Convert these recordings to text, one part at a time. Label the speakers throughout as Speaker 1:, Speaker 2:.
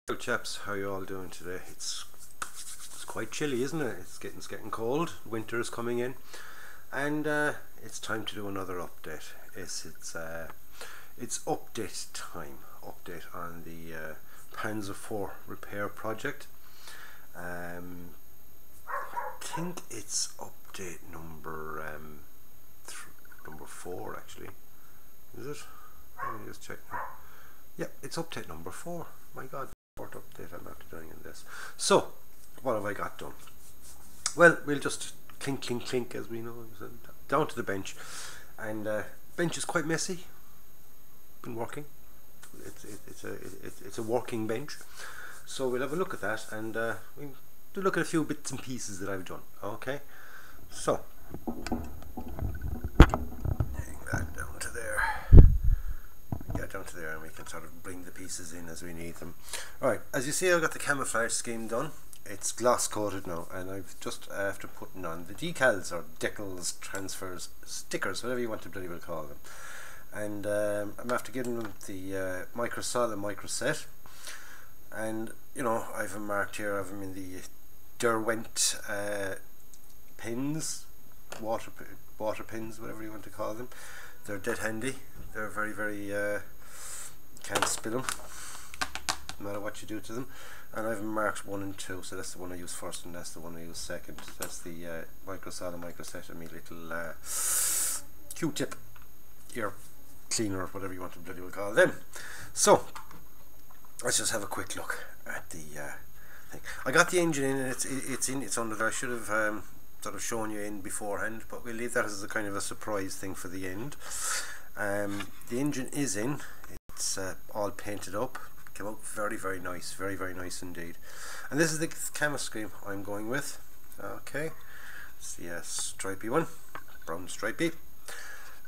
Speaker 1: Well, chaps, how are you all doing today? It's quite chilly, isn't it? It's getting cold. Winter is coming in, and it's time to do another update. It's update time. Update on the Panzer 4 repair project. I think it's update number 4 actually. Is it? Let me just check now. Yeah, it's update number 4. My God. Update I'm after doing in this. So what have I got done? Well, we'll just clink as we know, down to the bench, and bench is quite messy. Been working. It's a working bench, so we'll have a look at that, and we'll do look at a few bits and pieces that I've done. Okay, so bring that down to there. Get down to there, and we can sort of bring the pieces in as we need them. Alright, as you see, I've got the camouflage scheme done. It's gloss coated now, and I've just after putting on the decals or decals, transfers, stickers, whatever you want to bloody well call them. And I'm after giving them the micro sol and micro set. And you know, I've them marked here. I've them in the Derwent pins, water pins, whatever you want to call them. They're dead handy. They're very can't spill them no matter what you do to them. And I've marked 1 and 2, so that's the one I use first and that's the one I use second. That's the micro sol and micro set, and my little Q-tip ear cleaner, or whatever you want to bloody well call them. So let's just have a quick look at the thing. I got the engine in, and it's under there. I should have sort of shown you in beforehand, but we'll leave that as a kind of a surprise thing for the end. The engine is in. It's all painted up. Came out very nice, very nice indeed. And this is the camo scheme I'm going with. Okay, it's the stripy one, brown stripy,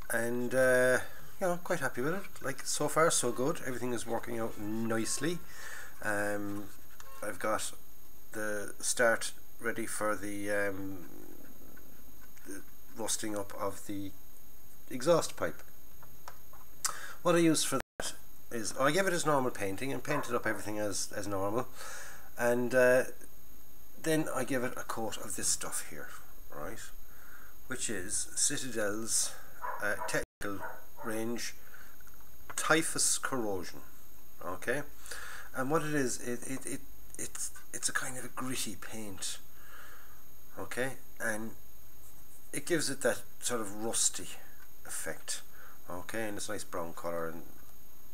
Speaker 1: and you know, quite happy with it. Like, so far so good. Everything is working out nicely. I've got the start ready for the rusting up of the exhaust pipe. What I used for that is I gave it as normal painting and painted up everything as normal, and then I give it a coat of this stuff here, right, which is Citadel's technical range Typhus Corrosion. Okay, and what it is, it's a kind of a gritty paint. Okay, and it gives it that sort of rusty effect. Okay, and it's a nice brown colour, and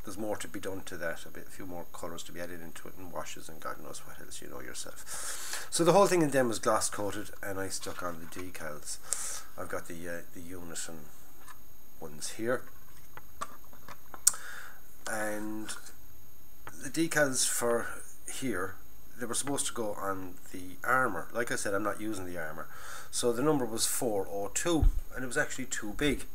Speaker 1: there's more to be done to that, a few more colours to be added into it, and washes and God knows what else, you know yourself. So the whole thing in them was gloss coated, and I stuck on the decals. I've got the unison ones here, and the decals for here, they were supposed to go on the armour. Like I said, I'm not using the armour, so the number was 402, and it was actually too big.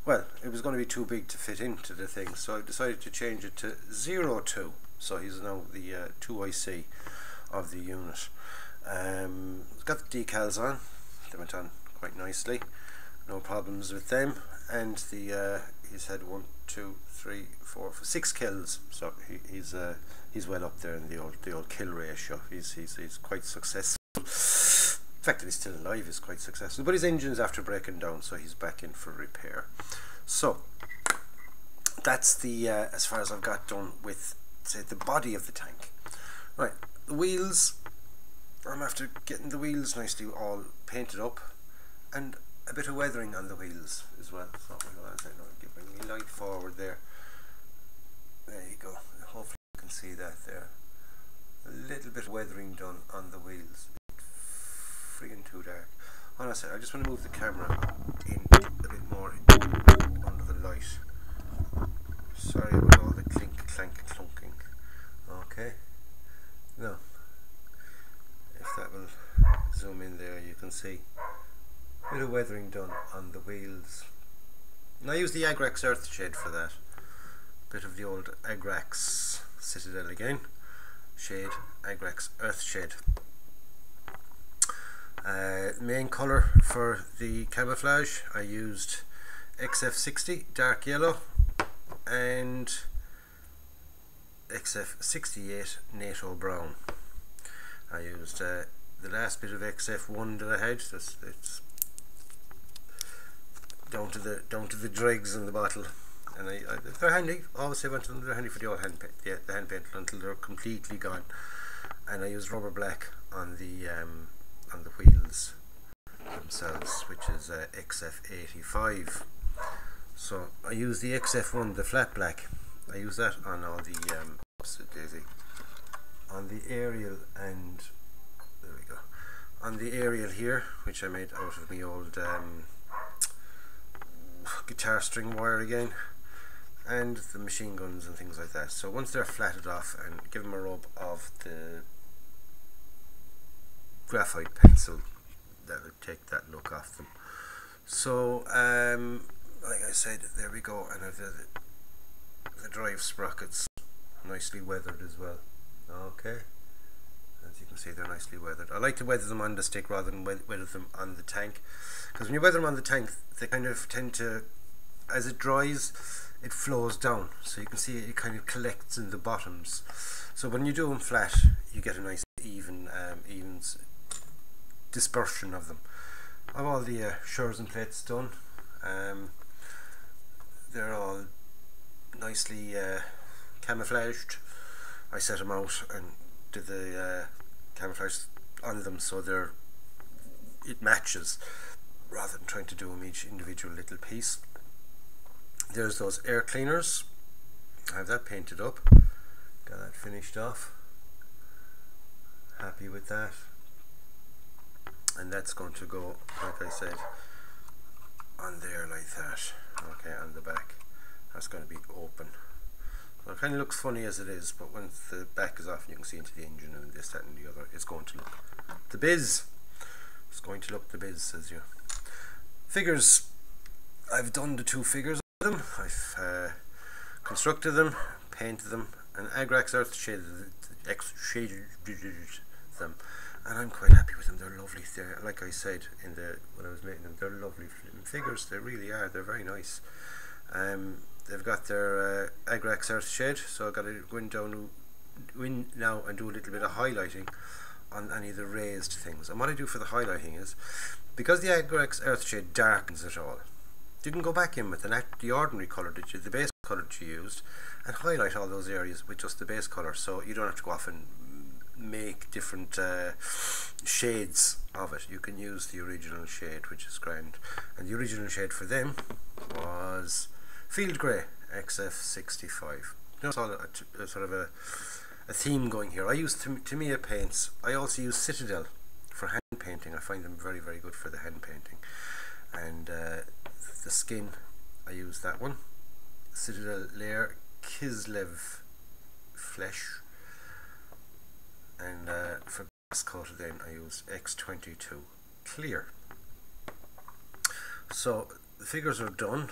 Speaker 1: Well, it was going to be too big to fit into the thing, so I decided to change it to 02. So he's now the 2IC of the unit. Got the decals on. They went on quite nicely. No problems with them. And the he's had 1, 2, 3, 4, 6 kills. So he's well up there in the old kill ratio. He's quite successful. The fact that he's still alive is quite successful, but his engine's after breaking down, so he's back in for repair. So that's the as far as I've got done with, say, the body of the tank. Right, the wheels, I'm after getting the wheels nicely all painted up, and a bit of weathering on the wheels as well. So I'll bring my light forward there. There you go. Hopefully you can see that there. A little bit of weathering done on the wheels. Friggin' too dark. Honestly, I just want to move the camera in a bit more under the light. Sorry about all the clink, clank, clunking. Okay. Now, if that will zoom in there, you can see a bit of weathering done on the wheels. And I use the Agrax Earth Shade for that. Bit of the old Agrax Citadel again. Shade, Agrax Earth Shade. Main colour for the camouflage, I used XF60 dark yellow, and XF68 NATO Brown. I used the last bit of XF1 that I had. It's down to the dregs in the bottle, and they're handy. Always say want them. They're handy for the old hand paint, the hand paint until they're completely gone. And I used rubber black on the wheels themselves, which is XF85. So I use the XF1, the flat black. I use that on all the daisy, on the aerial, and there we go, on the aerial here, which I made out of my old guitar string wire again, and the machine guns and things like that. So once they're flatted off, and give them a rub of the graphite pencil, that would take that look off them. So like I said, there we go, and I've the drive sprockets nicely weathered as well. Okay, as you can see, they're nicely weathered. I like to weather them on the stick rather than weather them on the tank, because when you weather them on the tank, they kind of tend to, as it dries, it flows down, so you can see it kind of collects in the bottoms. So when you do them flat, you get a nice even dispersion of them. I've all the shores and plates done. They're all nicely camouflaged. I set them out and did the camouflage on them so it matches, rather than trying to do them each individual little piece. There's those air cleaners. I have that painted up, got that finished off, happy with that, and that's going to go, like I said, on there like that. Okay, on the back that's going to be open. So it kind of looks funny as it is, but once the back is off and you can see into the engine and this, that and the other, it's going to look the biz. It's going to look the biz, says you. Figures, I've done the 2 figures of them. I've constructed them, painted them, and Agrax earth shaded them, and I'm quite happy with them. They're lovely. They're, like I said when I was making them, they're lovely figures. They really are. They're very nice. They've got their Agrax earth shade, so I've got to go in now and do a little bit of highlighting on any of the raised things. And what I do for the highlighting is, because the Agrax earth shade darkens it all, you can go back in with the ordinary colour the base colour that you used, and highlight all those areas with just the base colour, so you don't have to go off and make different shades of it. You can use the original shade, which is grand. And the original shade for them was Field Grey XF65. You know, it's all a sort of a theme going here. I use Tamiya paints. I also use Citadel for hand painting. I find them very, very good for the hand painting. And the skin, I use that one. Citadel layer Kislev flesh. And for glass coated, then I use X22 clear. So the figures are done.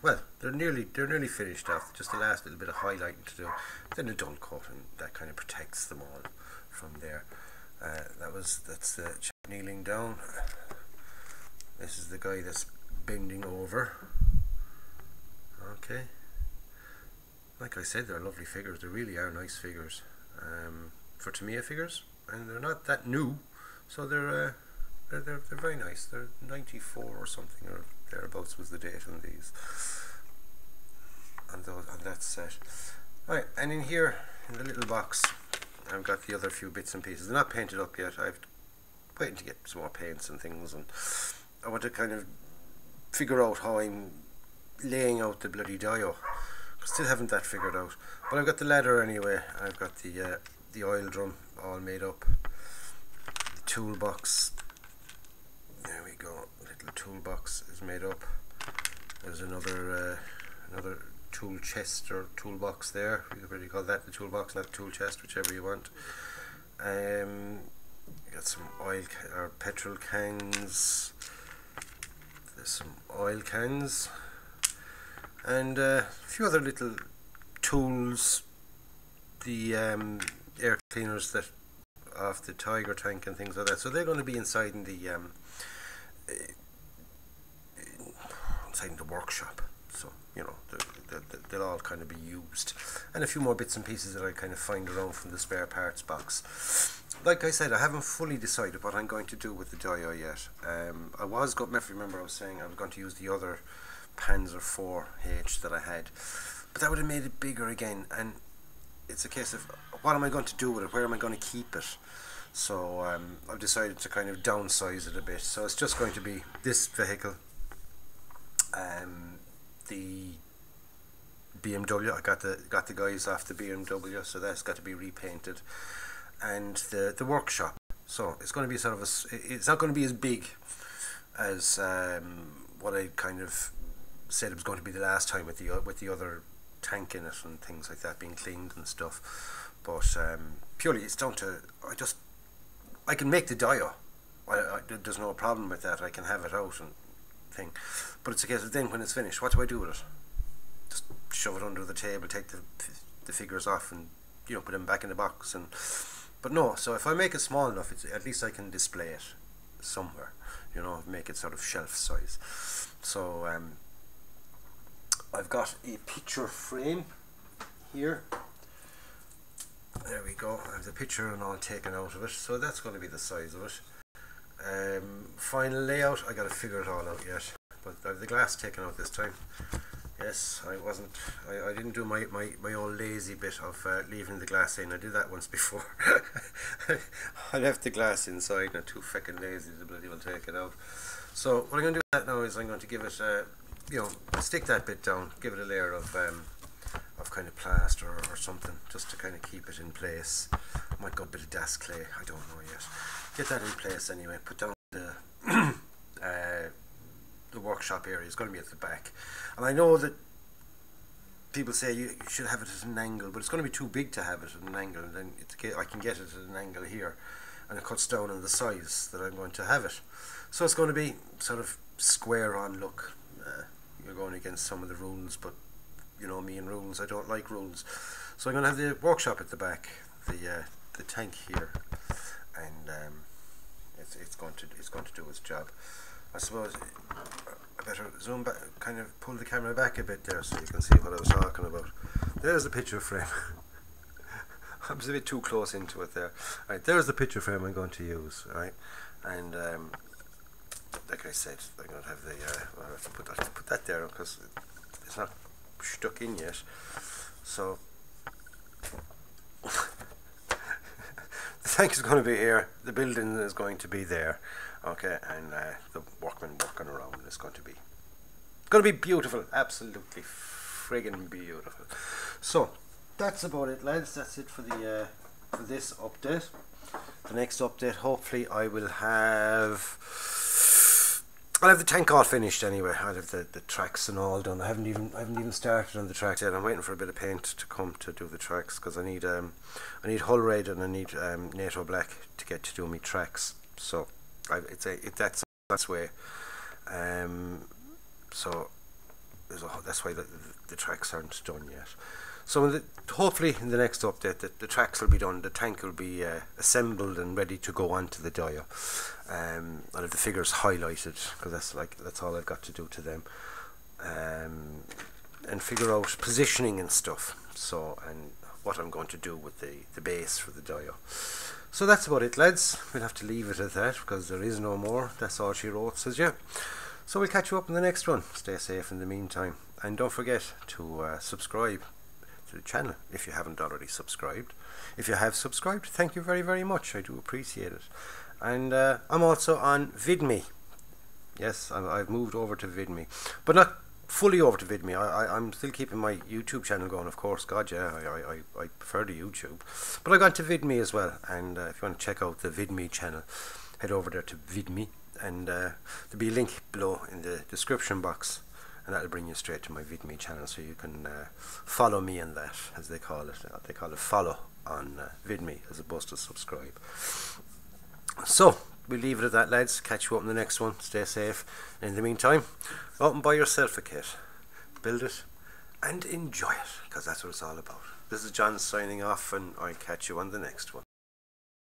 Speaker 1: Well, they're nearly finished off. Just the last little bit of highlighting to do. Then a dull coat, and that kind of protects them all from there. That's the chap kneeling down. This is the guy that's bending over. Okay. Like I said, they're lovely figures. They really are nice figures. For Tamiya figures, and they're not that new, so they're very nice. They're 94 or something, or thereabouts was the date on these, on that set. Right, and in here, in the little box, I've got the other few bits and pieces. They're not painted up yet. I'm waiting to get some more paints and things, and I want to kind of figure out how I'm laying out the bloody dio. Still haven't that figured out, but I've got the ladder anyway. I've got the oil drum all made up, the toolbox, there we go, little toolbox is made up. There's another tool chest or toolbox there. You could really call that the toolbox, not the tool chest, whichever you want. You got some oil or petrol cans, there's some oil cans, and a few other little tools, the air cleaners that off the Tiger tank and things like that. So they're going to be inside in the workshop. so you know they'll all kind of be used, and a few more bits and pieces that I kind of find around from the spare parts box. Like I said, I haven't fully decided what I'm going to do with the dial yet. I was going, if you remember, I was saying I was going to use the other Panzer 4H that I had, but that would have made it bigger again, and it's a case of what am I going to do with it, where am I going to keep it. So I've decided to kind of downsize it a bit, so it's just going to be this vehicle, the BMW. I got the guys off the BMW, so that's got to be repainted, and the workshop. So it's going to be sort of it's not going to be as big as what I kind of said it was going to be the last time with the other tank in it and things like that being cleaned and stuff. But purely it's down to I can make the dial. There's no problem with that. I can have it out and thing. But it's a case of then when it's finished, what do I do with it? Just shove it under the table, take the figures off, and you know, put them back in the box. But no. So if I make it small enough, at least I can display it somewhere. You know, make it sort of shelf size. So I've got a picture frame here. There we go. I have the picture and all taken out of it, so that's going to be the size of it. Final layout, I got to figure it all out yet, but I have the glass taken out this time. Yes, I didn't do my old lazy bit of leaving the glass in. I did that once before. I left the glass inside and I'm too fucking lazy to bloody well take it out. So what I'm going to do with that now is I'm going to give it you know, stick that bit down, give it a layer of kind of plaster or something, just to kind of keep it in place. I might go a bit of Das clay, I don't know yet. Get that in place anyway. Put down the workshop area is going to be at the back, and I know that people say you should have it at an angle, but it's going to be too big to have it at an angle, and then I can get it at an angle here, and it cuts down on the size that I'm going to have it. So it's going to be sort of square on look. You're going against some of the rules, but you know me and rules, I don't like rules. So I'm going to have the workshop at the back, the tank here, and it's going to do its job. I suppose I better zoom back, kind of pull the camera back a bit there so you can see what I was talking about. There's the picture frame. I was a bit too close into it there. Right, there's the picture frame I'm going to use. Right, and like I said, I'm going to have the well, I have to put that there because it's not stuck in yet. So the tank is going to be here, the building is going to be there, okay, and the workmen working around is going to be beautiful, absolutely friggin' beautiful. So that's about it, lads. That's it for the for this update. The next update, hopefully I'll have the tank all finished anyway. I'll have the tracks and all done. I haven't even started on the tracks yet. I'm waiting for a bit of paint to come to do the tracks, because I need hull red and I need NATO black to get to do me tracks. So that's way. So that's why the tracks aren't done yet. So hopefully in the next update the tracks will be done, the tank will be assembled and ready to go onto the dial. I'll have the figures highlighted, because that's all I've got to do to them, and figure out positioning and stuff. So, and what I'm going to do with the base for the dial. So that's about it, lads. We'll have to leave it at that, because there is no more. That's all she wrote, says yeah. So we'll catch you up in the next one. Stay safe in the meantime, and don't forget to subscribe to the channel if you haven't already subscribed. If you have subscribed, thank you very, very much. I do appreciate it. And I'm also on VidMe. Yes, I've moved over to VidMe, but not fully over to VidMe. I'm still keeping my YouTube channel going, of course. God, yeah, I prefer the YouTube, but I got to VidMe as well. And if you want to check out the VidMe channel, head over there to VidMe, and there'll be a link below in the description box, and that'll bring you straight to my VidMe channel, so you can follow me in that, as they call it. They call it follow on VidMe as opposed to subscribe. So we'll leave it at that, lads. Catch you up in the next one. Stay safe. In the meantime, go out and buy yourself a kit, build it and enjoy it, because that's what it's all about. This is John signing off, and I'll catch you on the next one.